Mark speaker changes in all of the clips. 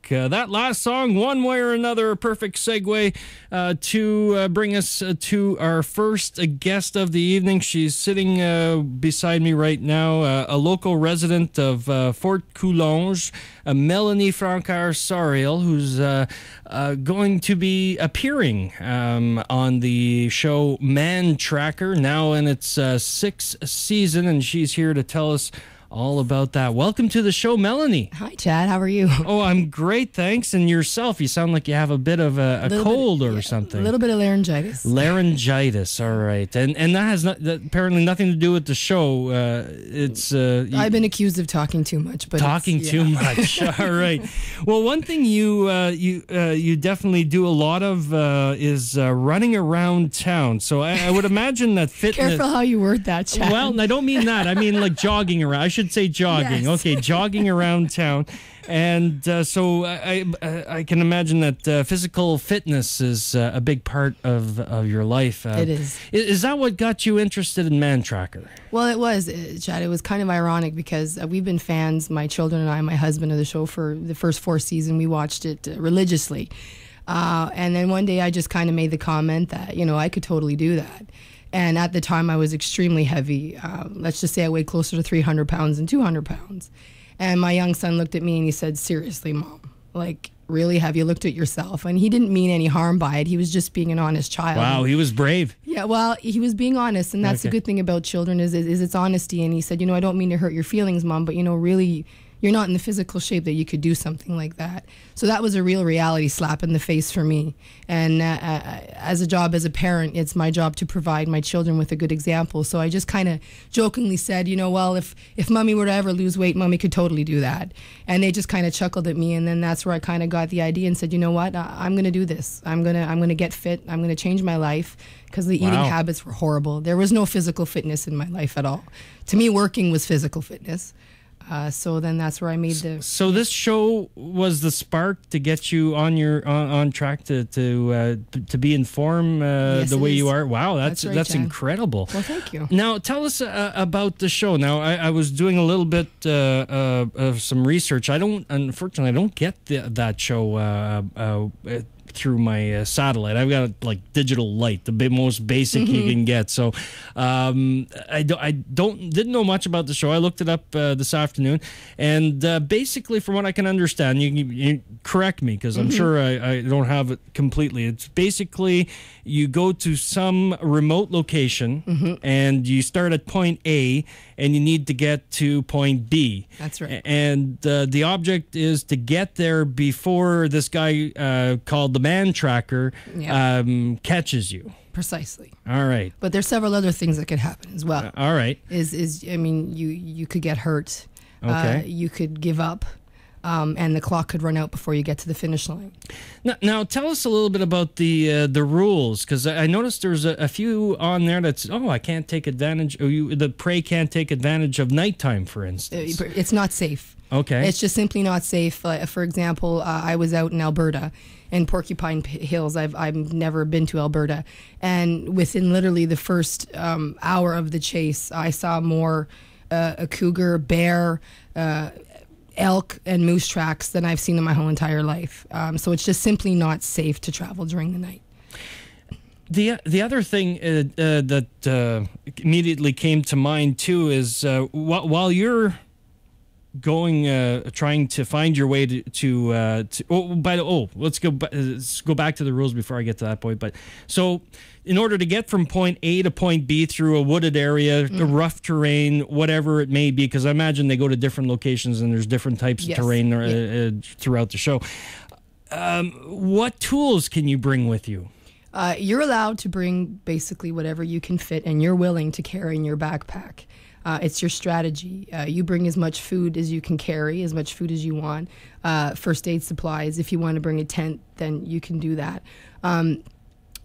Speaker 1: That last song, one way or another, a perfect segue to bring us to our first guest of the evening. She's sitting beside me right now, a local resident of Fort Coulonge, Melanie Francouer-Sauriol, who's going to be appearing on the show Mantracker, now in its sixth season, and she's here to tell us all about that. Welcome to the show, Melanie.
Speaker 2: Hi, Chad. How are you?
Speaker 1: Oh, I'm great, thanks. And yourself? You sound like you have a bit of a cold or something.
Speaker 2: A little bit of laryngitis.
Speaker 1: Laryngitis, all right. And that has apparently nothing to do with the show. I've
Speaker 2: been accused of talking too much. But
Speaker 1: talking too much. All right. Well, one thing you definitely do a lot of is running around town. So I would imagine that fitness...
Speaker 2: Careful how you word that, Chad.
Speaker 1: Well, I don't mean that. I mean like jogging around. I should say jogging.
Speaker 2: Yes.
Speaker 1: Okay, jogging around town. And so I can imagine that physical fitness is a big part of your life.
Speaker 2: It is.
Speaker 1: Is that what got you interested in Mantracker?
Speaker 2: Well, it was, Chad. It was kind of ironic because we've been fans, my children and I, my husband, of the show for the first 4 seasons. We watched it religiously. And then one day I just kind of made the comment that, I could totally do that. And at the time I was extremely heavy. Let's just say I weighed closer to 300 pounds than 200 pounds. And my young son looked at me and he said, "Seriously, Mom, like, really, have you looked at yourself?" And he didn't mean any harm by it. He was just being an honest child.
Speaker 1: Wow, he was brave.
Speaker 2: Yeah, well, he was being honest. And that's the good thing about children is its honesty. And he said, "I don't mean to hurt your feelings, Mom, but, really, you're not in the physical shape that you could do something like that." So that was a real reality slap in the face for me. And as a parent, it's my job to provide my children with a good example. So I just kind of jokingly said, well, if Mommy were to ever lose weight, Mommy could totally do that. And they just kind of chuckled at me. And then that's where I kind of got the idea and said, you know what, I'm going to do this. I'm going to get fit. I'm going to change my life because the eating habits were horrible. There was no physical fitness in my life at all. To me, working was physical fitness. So then that's where I made the... So
Speaker 1: this show was the spark to get you on track to be in form the way you are. Wow, that's
Speaker 2: right,
Speaker 1: incredible.
Speaker 2: Well, thank you.
Speaker 1: Now, tell us about the show. Now, I was doing a little bit of some research. Unfortunately, I don't get that show through my satellite. I've got like digital light, the most basic you can get. So I didn't know much about the show. I looked it up this afternoon, and basically, from what I can understand, you correct me because I'm sure I don't have it completely. It's basically you go to some remote location and you start at point A and you need to get to point B.
Speaker 2: That's right.
Speaker 1: And the object is to get there before this guy called the Mantracker catches you.
Speaker 2: Precisely.
Speaker 1: All right.
Speaker 2: But there's several other things that could happen as well.
Speaker 1: All right.
Speaker 2: You could get hurt.
Speaker 1: Okay.
Speaker 2: You could give up. And the clock could run out before you get to the finish line.
Speaker 1: Now tell us a little bit about the rules, because I noticed there's a few on there that's, I can't take advantage, the prey can't take advantage of nighttime, for instance.
Speaker 2: It's not safe.
Speaker 1: Okay.
Speaker 2: It's just simply not safe. For example, I was out in Alberta, in Porcupine Hills. I've never been to Alberta. And within literally the first hour of the chase, I saw more a cougar, bear, elk and moose tracks than I've seen in my whole entire life. So it's just simply not safe to travel during the night.
Speaker 1: The other thing that immediately came to mind too is while you're trying to find your way let's go back to the rules before I get to that point. But so in order to get from point A to point B through a wooded area, the rough terrain, whatever it may be, because I imagine they go to different locations and there's different types of terrain throughout the show. What tools can you bring with you?
Speaker 2: You're allowed to bring basically whatever you can fit and you're willing to carry in your backpack. It's your strategy. You bring as much food as you can carry, as much food as you want. First aid supplies. If you want to bring a tent, then you can do that.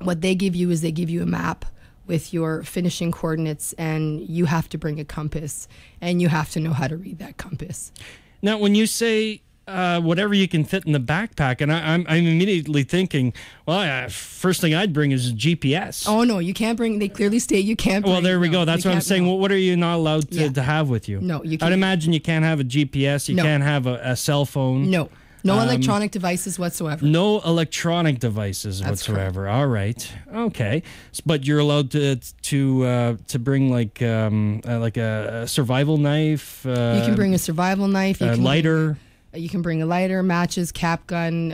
Speaker 2: What they give you is they give you a map with your finishing coordinates, and you have to bring a compass, and you have to know how to read that compass.
Speaker 1: Now, when you say whatever you can fit in the backpack, and I'm immediately thinking, well, first thing I'd bring is a GPS.
Speaker 2: Oh, no, you can't bring, they clearly state you can't bring.
Speaker 1: Well, there we go. That's what I'm saying. Well, what are you not allowed to have with you?
Speaker 2: No, you can't.
Speaker 1: I'd imagine you can't have a GPS. You can't have a cell phone.
Speaker 2: No. No electronic devices whatsoever.
Speaker 1: No electronic devices whatsoever. Correct. All right. Okay. But you're allowed to bring like a survival knife.
Speaker 2: You can bring a survival knife. You can
Speaker 1: lighter.
Speaker 2: You can bring a lighter, matches, cap gun,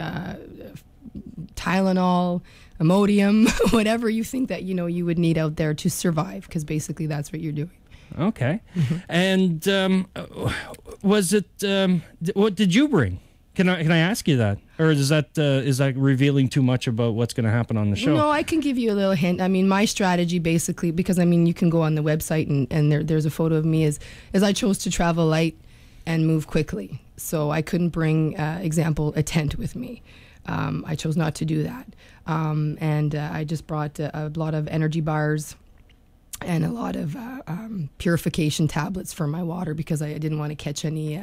Speaker 2: Tylenol, Imodium, whatever you think that you would need out there to survive, because basically that's what you're doing.
Speaker 1: Okay. And was it? What did you bring? Can I ask you that, or is that revealing too much about what's going to happen on the show?
Speaker 2: No, I can give you a little hint. I mean, my strategy basically, because you can go on the website and there's a photo of me, is I chose to travel light and move quickly. So I couldn't bring, example, a tent with me. I chose not to do that. And I just brought a lot of energy bars and a lot of purification tablets for my water, because I didn't want to catch any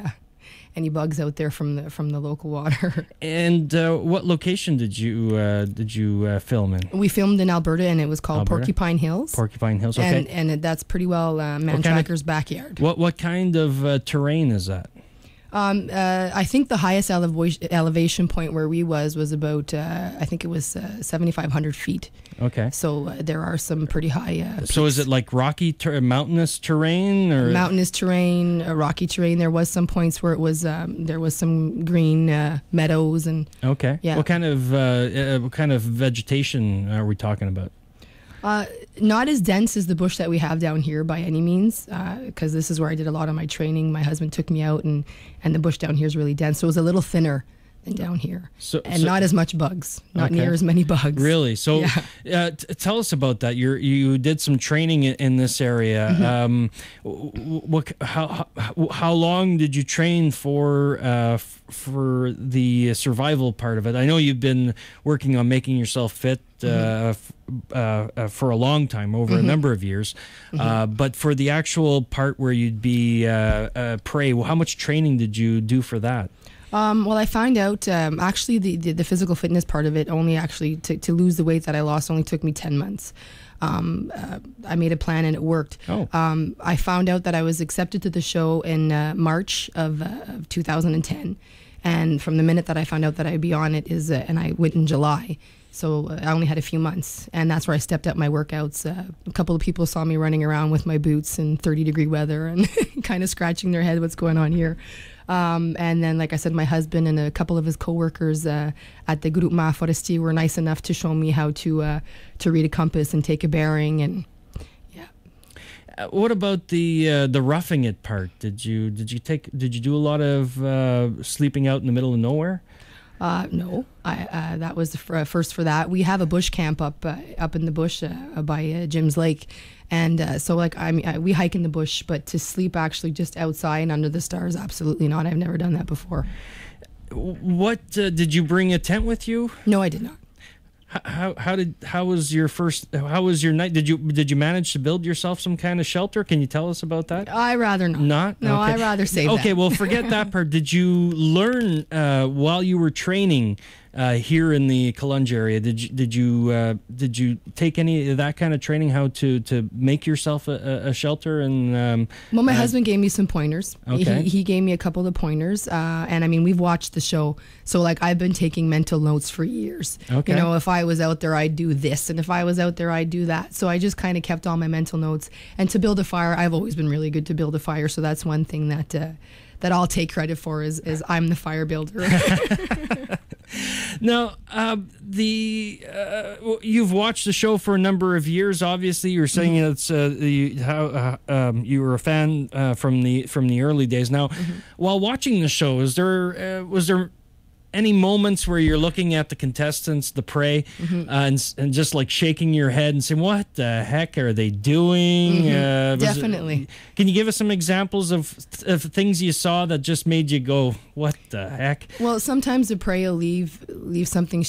Speaker 2: bugs out there from the local water.
Speaker 1: And what location did you film in?
Speaker 2: We filmed in Alberta, and it was called Porcupine Hills.
Speaker 1: Porcupine Hills, okay.
Speaker 2: And that's pretty well Mantracker's backyard.
Speaker 1: What kind of terrain is that?
Speaker 2: I think the highest elevation point where we was about, I think it was 7,500 feet.
Speaker 1: Okay.
Speaker 2: So there are some pretty high peaks.
Speaker 1: So is it like rocky, mountainous terrain? Or?
Speaker 2: Mountainous terrain, rocky terrain. There was some points where it was, there was some green meadows and.
Speaker 1: Okay.
Speaker 2: Yeah.
Speaker 1: What kind of vegetation are we talking about?
Speaker 2: Not as dense as the bush that we have down here by any means, because this is where I did a lot of my training. My husband took me out, and the bush down here is really dense. So it was a little thinner than down here, not as much bugs, not near as many bugs.
Speaker 1: Really? So tell us about that. You did some training in this area. How long did you train for the survival part of it? I know you've been working on making yourself fit for a long time, over a number of years. But for the actual part where you'd be prey, how much training did you do for that?
Speaker 2: Well, I found out actually the physical fitness part of it only actually to lose the weight that I lost only took me 10 months. I made a plan and it worked. I found out that I was accepted to the show in March of 2010. And from the minute that I found out that I'd be on it and I went in July. So I only had a few months, and that's where I stepped up my workouts. A couple of people saw me running around with my boots in 30-degree weather and kind of scratching their head, what's going on here? And then, like I said, my husband and a couple of his coworkers at the Groupement Forestier were nice enough to show me how to read a compass and take a bearing. And
Speaker 1: what about the roughing it part? Did you do a lot of sleeping out in the middle of nowhere?
Speaker 2: No, that was the first for that. We have a bush camp up in the bush by Jim's Lake, and so we hike in the bush, but to sleep actually just outside under the stars, absolutely not. I've never done that before.
Speaker 1: What did you bring a tent with you?
Speaker 2: No, I did not.
Speaker 1: How was your night? Did you manage to build yourself some kind of shelter? Can you tell us about that?
Speaker 2: I rather not.
Speaker 1: Not?
Speaker 2: No,
Speaker 1: okay.
Speaker 2: I rather save that.
Speaker 1: Okay, well, forget that part. Did you learn while you were training here in the Columbia area? Did you take any of that kind of training? How to make yourself a shelter? And
Speaker 2: well, my husband gave me some pointers.
Speaker 1: Okay.
Speaker 2: He gave me a couple of pointers, and I mean, we've watched the show, so I've been taking mental notes for years.
Speaker 1: Okay.
Speaker 2: If I was out there, I'd do this, and if I was out there, I'd do that. So I just kind of kept all my mental notes. And to build a fire, I've always been really good to build a fire. So that's one thing that I'll take credit for is I'm the fire builder.
Speaker 1: Now, you've watched the show for a number of years. Obviously, you're saying it's you were a fan from the early days. Now, while watching the show, was there any moments where you're looking at the contestants, the prey, and just like shaking your head and saying, "What the heck are they doing?"
Speaker 2: Definitely.
Speaker 1: Can you give us some examples of things you saw that just made you go, "What the heck"?
Speaker 2: Well, sometimes the prey will leave something,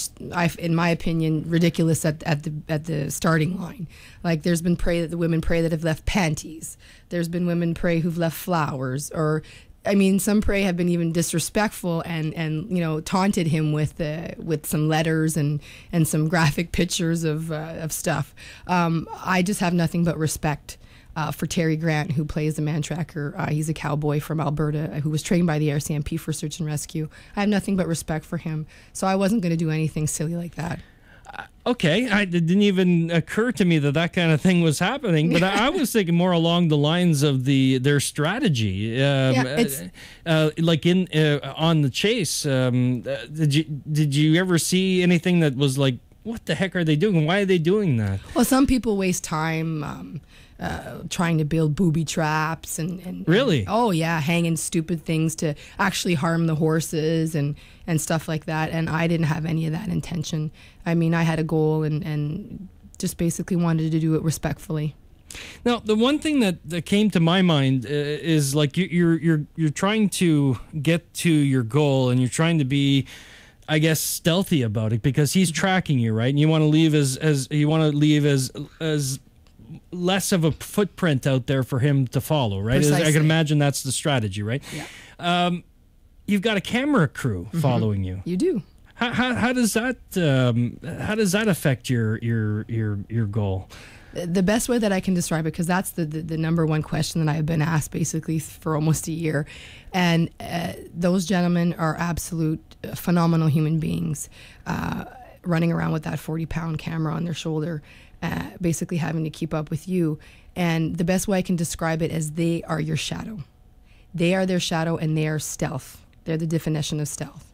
Speaker 2: in my opinion, ridiculous at the starting line. Like there's been the women prey that have left panties. There's been women prey who've left flowers, or some prey have been even disrespectful and taunted him with some letters and some graphic pictures of stuff. I just have nothing but respect for Terry Grant, who plays the Mantracker. He's a cowboy from Alberta who was trained by the RCMP for search and rescue. I have nothing but respect for him, so I wasn't going to do anything silly like that.
Speaker 1: Okay, it didn't even occur to me that kind of thing was happening, but I was thinking more along the lines of their strategy, like on the chase. Did you ever see anything that was like, what the heck are they doing? Why are they doing that?
Speaker 2: Well, some people waste time trying to build booby traps and
Speaker 1: really?
Speaker 2: Oh yeah, hanging stupid things to actually harm the horses and stuff like that. And I didn't have any of that intention. I mean, I had a goal and just basically wanted to do it respectfully.
Speaker 1: Now, the one thing that came to my mind is like you're trying to get to your goal, and you're trying to be, I guess, stealthy about it because he's tracking you, right? And you want to leave as less of a footprint out there for him to follow, right?
Speaker 2: Precisely.
Speaker 1: I can imagine that's the strategy, right?
Speaker 2: Yeah.
Speaker 1: You've got a camera crew following you.
Speaker 2: You do.
Speaker 1: How does that affect your goal?
Speaker 2: The best way that I can describe it, because that's the number one question that I've been asked basically for almost a year, and those gentlemen are absolute phenomenal human beings, running around with that 40-pound camera on their shoulder, basically having to keep up with you. And the best way I can describe it is they are your shadow. They are their shadow, and they are stealth. They're the definition of stealth.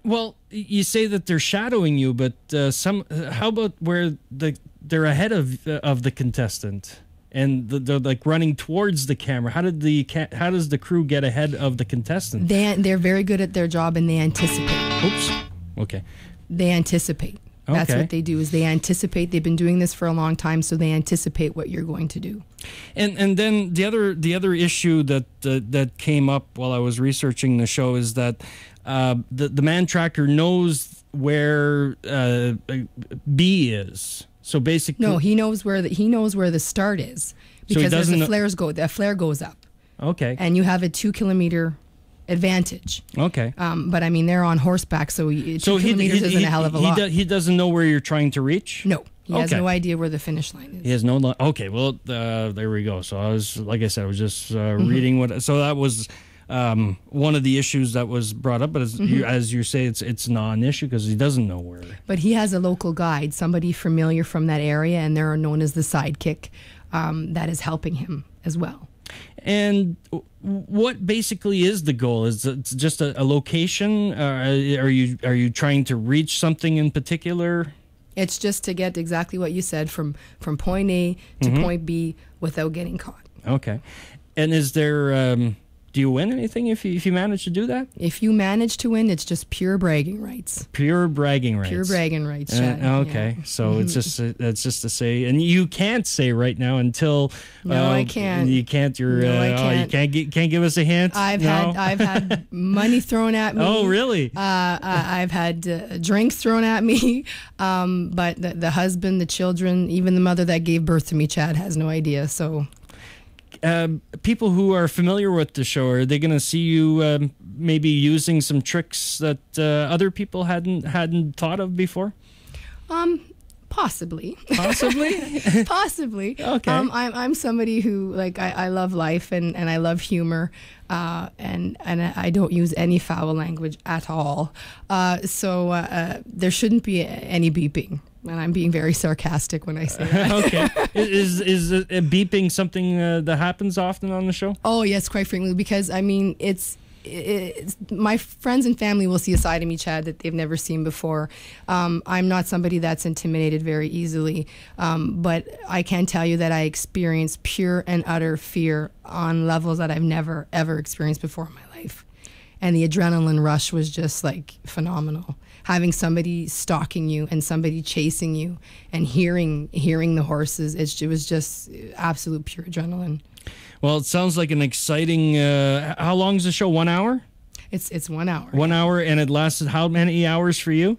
Speaker 2: Well,
Speaker 1: you say that they're shadowing you, but how about where they're ahead of the contestant and they're like running towards the camera? How does the crew get ahead of the contestant?
Speaker 2: They're very good at their job, and they anticipate.
Speaker 1: Oops. Okay.
Speaker 2: They anticipate. That's what they do, is they anticipate. They've been doing this for a long time, so they anticipate what you're going to do.
Speaker 1: And then the other issue that came up while I was researching the show is that the Mantracker knows where B is. So basically,
Speaker 2: no, he knows where the start is, because as the flare goes up.
Speaker 1: Okay.
Speaker 2: And you have a 2 kilometer advantage.
Speaker 1: Okay.
Speaker 2: But I mean, they're on horseback, so 2 kilometers isn't a hell of a lot.
Speaker 1: He doesn't know where you're trying to reach?
Speaker 2: No. He has no idea where the finish line is.
Speaker 1: He has no... Okay, well, there we go. So I was just reading what... So that was one of the issues that was brought up, but as you say, it's not an issue because he doesn't know where.
Speaker 2: But he has a local guide, somebody familiar from that area, and they're known as the sidekick, that is helping him as well.
Speaker 1: And what basically is the goal? Is it just a location? Are you trying to reach something in particular?
Speaker 2: It's just to get exactly what you said, from point A to point B without getting caught.
Speaker 1: Okay. And is there... do you win anything if you manage to do that?
Speaker 2: If you manage to win, it's just pure bragging rights.
Speaker 1: Pure bragging rights.
Speaker 2: Pure bragging rights, Chad.
Speaker 1: Okay, yeah. So it's just to say, and you can't say right now until.
Speaker 2: No, I can't.
Speaker 1: You can't.
Speaker 2: I can't.
Speaker 1: You can't give us a hint.
Speaker 2: I've had money thrown at me.
Speaker 1: Oh, really?
Speaker 2: I've had drinks thrown at me. But the husband, the children, even the mother that gave birth to me, Chad, has no idea. So.
Speaker 1: People who are familiar with the show, are they going to see you maybe using some tricks that other people hadn't thought of before?
Speaker 2: Possibly.
Speaker 1: Possibly?
Speaker 2: Possibly.
Speaker 1: Okay.
Speaker 2: I'm somebody who, like, I love life and I love humor, and I don't use any foul language at all. So there shouldn't be any beeping. And I'm being very sarcastic when I say that.
Speaker 1: Okay. Is beeping something that happens often on the show?
Speaker 2: Oh, yes, quite frequently. Because, I mean, it's my friends and family will see a side of me, Chad, that they've never seen before. I'm not somebody that's intimidated very easily. But I can tell you that I experience pure and utter fear on levels that I've never, ever experienced before in my life. And the adrenaline rush was just, like, phenomenal. Having somebody stalking you and somebody chasing you and hearing the horses, it was just absolute pure adrenaline.
Speaker 1: Well, it sounds like an exciting... how long is the show? 1 hour?
Speaker 2: It's 1 hour.
Speaker 1: 1 hour, and it lasted how many hours for you?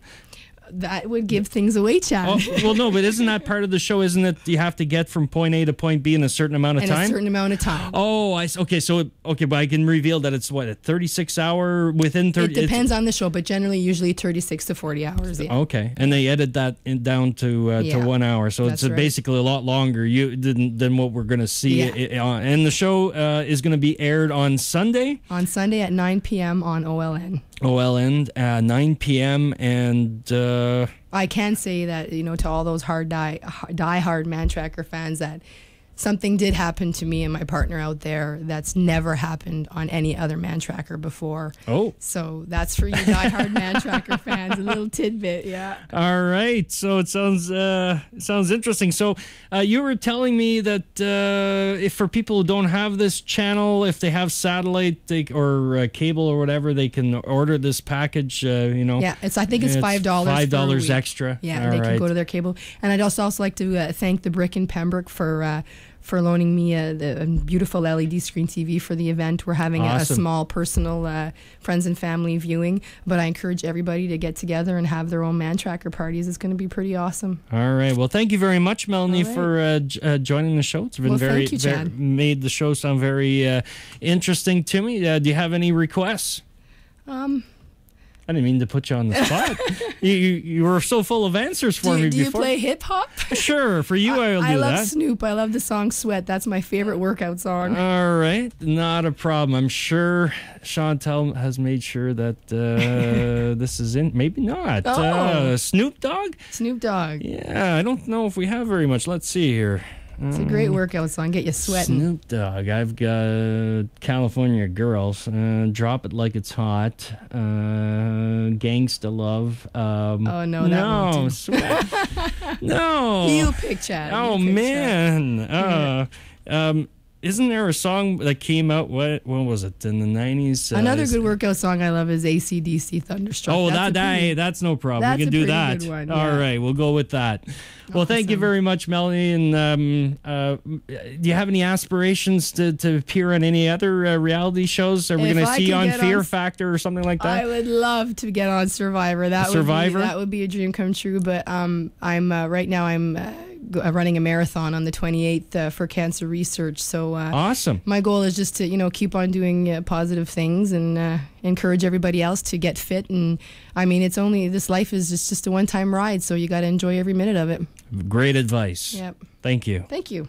Speaker 2: That would give things away, Chad.
Speaker 1: Oh, well, no, but isn't that part of the show? Isn't it you have to get from point A to point B in a certain amount of time?
Speaker 2: In a certain amount of time.
Speaker 1: Oh, okay, but I can reveal that it's what, a 36-hour within 30.
Speaker 2: It depends on the show, but generally, usually 36 to 40 hours. Yeah.
Speaker 1: Okay, and they edit that down to 1 hour, so it's basically a lot longer than what we're going to see.
Speaker 2: Yeah.
Speaker 1: And the show is going to be aired on Sunday.
Speaker 2: On Sunday at 9 p.m. on OLN.
Speaker 1: OLN at 9 p.m. and
Speaker 2: I can say that, to all those die-hard Mantracker fans, that something did happen to me and my partner out there that's never happened on any other Mantracker before.
Speaker 1: Oh.
Speaker 2: So that's for you die-hard Mantracker fans, a little tidbit, yeah.
Speaker 1: All right. So it sounds interesting. So you were telling me that if for people who don't have this channel, if they have satellite or cable or whatever, they can order this package,
Speaker 2: Yeah, I think it's $5.
Speaker 1: $5 extra.
Speaker 2: Yeah, they can go to their cable. And I'd also like to thank the Brick in Pembroke for loaning me a beautiful LED screen TV for the event. We're having a small personal friends and family viewing, but I encourage everybody to get together and have their own Mantracker parties. It's going to be pretty awesome.
Speaker 1: All right. Well, thank you very much, Melanie, for joining the show. It's been
Speaker 2: thank you, Chad.
Speaker 1: Made the show sound very interesting to me. Do you have any requests? I didn't mean to put you on the spot. you were so full of answers for me before.
Speaker 2: Do you play hip hop?
Speaker 1: Sure, for you I'll do that.
Speaker 2: I love Snoop. I love the song Sweat. That's my favorite workout song.
Speaker 1: All right, not a problem. I'm sure Chantel has made sure that this is in. Maybe not. Snoop Dogg?
Speaker 2: Snoop Dogg.
Speaker 1: Yeah, I don't know if we have very much. Let's see here.
Speaker 2: It's a great workout song. Get you sweating.
Speaker 1: Snoop Dogg. I've got California Girls. Drop It Like It's Hot. Gangsta Love.
Speaker 2: No,
Speaker 1: Sweat. No.
Speaker 2: You pick, Chad.
Speaker 1: Oh, man. Isn't there a song that came out, what was it, in the 90s?
Speaker 2: Another good workout song I love is AC/DC Thunderstruck.
Speaker 1: Oh, that's no problem. We can do that.
Speaker 2: Good one,
Speaker 1: All right, we'll go with that. Well, thank you very much, Melanie. And do you have any aspirations to appear on any other reality shows? Are we going to see you on Fear Factor or something like that?
Speaker 2: I would love to get on Survivor. That would be a dream come true. But I'm right now I'm running a marathon on the 28th for cancer research. So
Speaker 1: awesome.
Speaker 2: My goal is just to keep on doing positive things and encourage everybody else to get fit. And I mean, this life is just a one-time ride, so you got to enjoy every minute of it.
Speaker 1: Great advice.
Speaker 2: Yep.
Speaker 1: Thank you.
Speaker 2: Thank you.